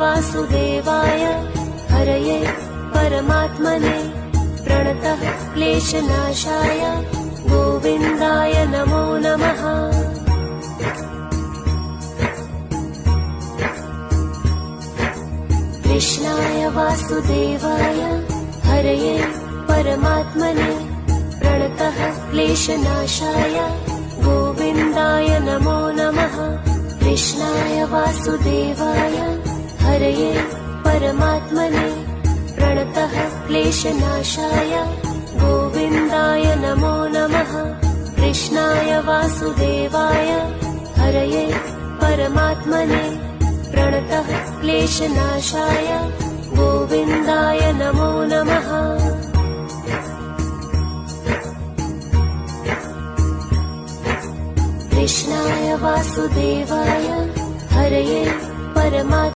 वासुदेवाय हरये परमात्मने प्रणतः क्लेशनाशाय गोविन्दाय नमो नमः। कृष्णाय वासुदेवाय हरये परमात्मने प्रणतः क्लेशनाशाय गोविन्दाय नमो नमः। कृष्णाय वासुदेवाय हरये परमात्मने प्रणतः क्लेशनाशाय गोविन्दाय नमो नमः। कृष्णाय वासुदेवाय हरये परमात्मने प्रणतः क्लेशनाशाय गोविन्दाय नमो नमः। कृष्णाय वासुदेवाय हरये परमात्मने